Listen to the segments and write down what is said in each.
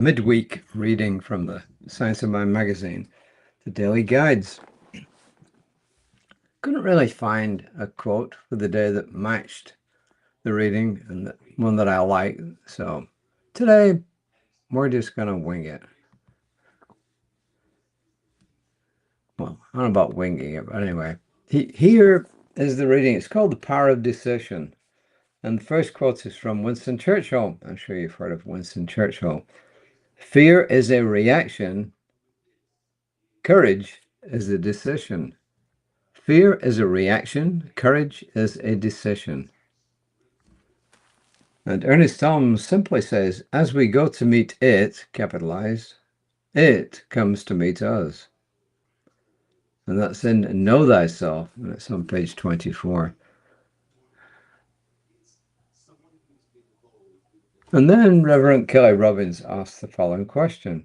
midweek reading from the Science of Mind magazine, the daily guides. Couldn't really find a quote for the day that matched the reading and one that I like. So today we're just going to wing it. Well, I don't know about winging it, but anyway, here is the reading. It's called The Power of Decision. And the first quote is from Winston Churchill. I'm sure you've heard of Winston Churchill. Fear is a reaction. Courage is a decision. Fear is a reaction. Courage is a decision. And Ernest Holmes simply says, as we go to meet it, capitalized, it comes to meet us. And that's in Know Thyself, and it's on page 24. And then Reverend Kelly Robbins asks the following question.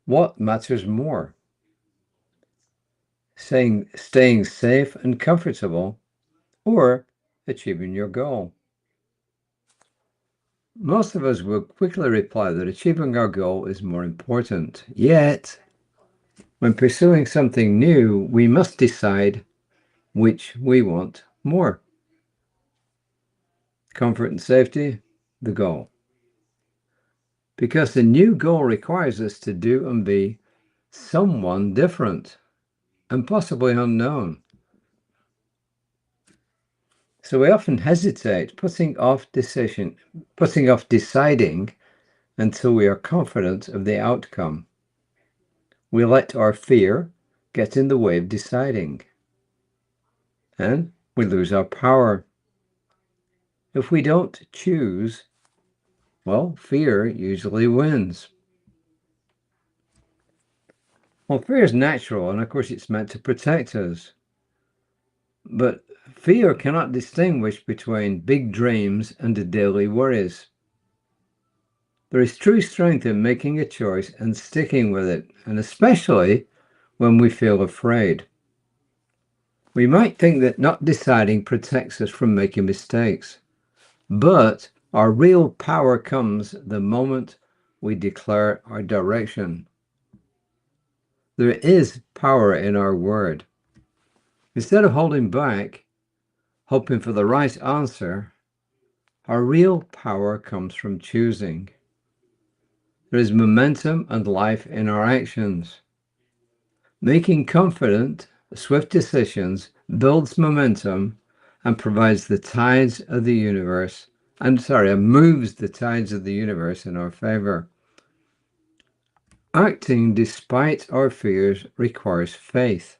What matters more? Staying safe and comfortable, or achieving your goal? Most of us will quickly reply that achieving our goal is more important. Yet, when pursuing something new, we must decide which we want more. Comfort and safety, the goal. Because the new goal requires us to do and be someone different and possibly unknown. So we often hesitate, putting off deciding until we are confident of the outcome. We let our fear get in the way of deciding, and we lose our power. If we don't choose, well, fear usually wins. Well, fear is natural, and of course it's meant to protect us. But fear cannot distinguish between big dreams and the daily worries. There is true strength in making a choice and sticking with it, and especially when we feel afraid. We might think that not deciding protects us from making mistakes, but our real power comes the moment we declare our direction. There is power in our word. Instead of holding back, hoping for the right answer, our real power comes from choosing. There is momentum and life in our actions. Making confident, swift decisions builds momentum and provides the tides of the universe. Moves the tides of the universe in our favor. Acting despite our fears requires faith,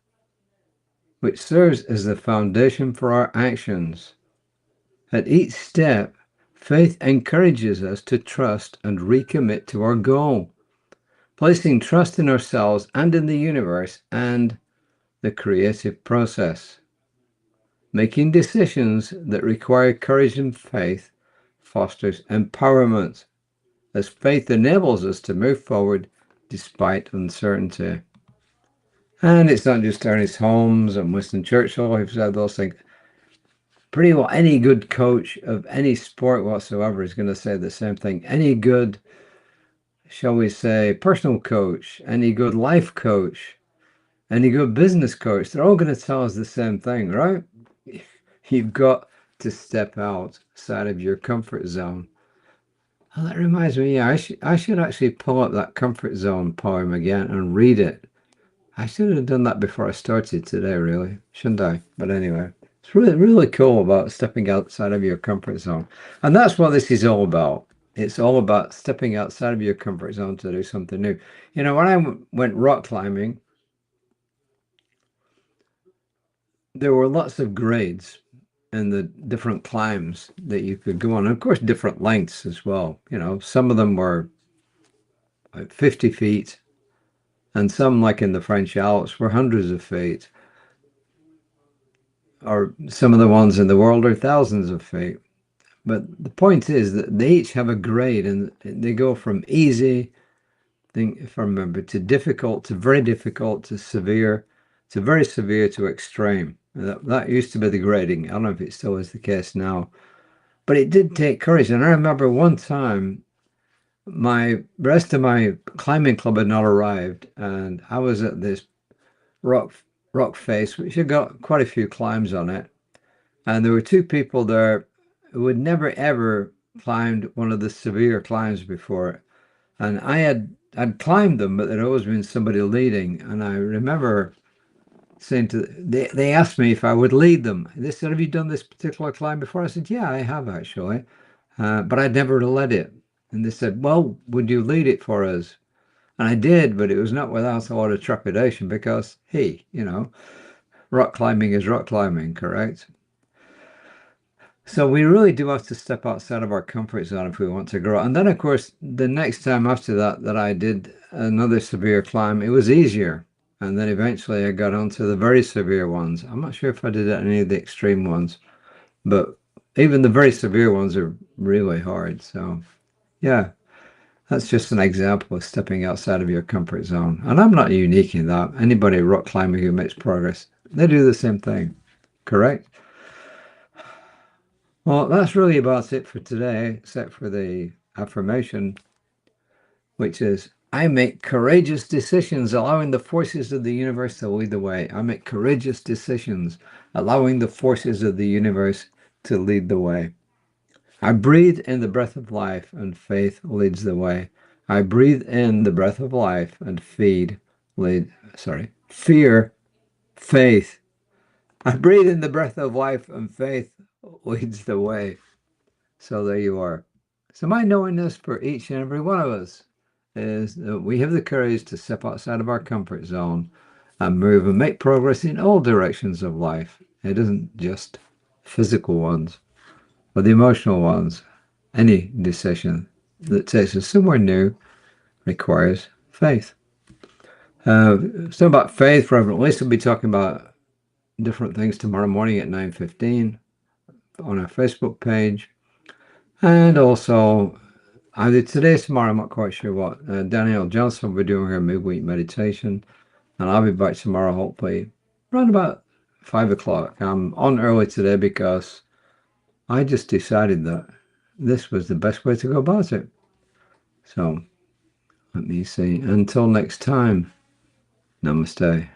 which serves as the foundation for our actions. At each step, faith encourages us to trust and recommit to our goal, placing trust in ourselves and in the universe and the creative process. Making decisions that require courage and faith fosters empowerment, as faith enables us to move forward despite uncertainty. And it's not just Ernest Holmes and Winston Churchill who've said those things. Pretty well any good coach of any sport whatsoever is going to say the same thing. Any good, shall we say, personal coach, any good life coach, any good business coach, they're all going to tell us the same thing, right? You've got to step outside of your comfort zone. Well, that reminds me, I should actually pull up that comfort zone poem again and read it. I should have done that before I started today, really, shouldn't I? But anyway, it's really, really cool about stepping outside of your comfort zone. And that's what this is all about. It's all about stepping outside of your comfort zone to do something new. You know, when I went rock climbing, there were lots of grades in the different climbs that you could go on. And of course, different lengths as well. You know, some of them were 50 feet, and some, like in the French Alps, were hundreds of feet. Or some of the ones in the world are thousands of feet. But the point is that they each have a grade, and they go from easy, if I remember, to difficult, to very difficult, to severe, to very severe, to extreme. That used to be the grading. I don't know if it still is the case now. But it did take courage. And I remember one time my rest of my climbing club had not arrived, and I was at this rock face, which had got quite a few climbs on it. And there were two people there who had never ever climbed one of the severe climbs before. And I'd climbed them, but there'd always been somebody leading. And I remember saying they asked me if I would lead them. They said, "Have you done this particular climb before?" I said, "Yeah, I have actually, but I'd never led it." And they said, "Well, would you lead it for us?" And I did, but it was not without a lot of trepidation because, hey, rock climbing is rock climbing, correct? So we really do have to step outside of our comfort zone if we want to grow. And then, of course, the next time after that I did another severe climb, it was easier. And then eventually I got onto the very severe ones. I'm not sure if I did any of the extreme ones, but even the very severe ones are really hard. So, yeah, that's just an example of stepping outside of your comfort zone. And I'm not unique in that. Anybody rock climbing who makes progress, they do the same thing, correct? Well, that's really about it for today, except for the affirmation, which is, I make courageous decisions, allowing the forces of the universe to lead the way. I make courageous decisions, allowing the forces of the universe to lead the way. I breathe in the breath of life, and faith leads the way. I breathe in the breath of life, and fear, faith. I breathe in the breath of life, and faith leads the way. So there you are. So my knowingness for each and every one of us is that we have the courage to step outside of our comfort zone and move and make progress in all directions of life. It isn't just physical ones, but the emotional ones. Any decision that takes us somewhere new requires faith. So about faith, Reverend Lisa will be talking about different things tomorrow morning at 9:15 on our Facebook page. And also, either today or tomorrow, I'm not quite sure what, Danielle Johnson will be doing her midweek meditation. And I'll be back tomorrow, hopefully, around about 5 o'clock. I'm on early today because I just decided that this was the best way to go about it. So, let me see. Until next time, namaste.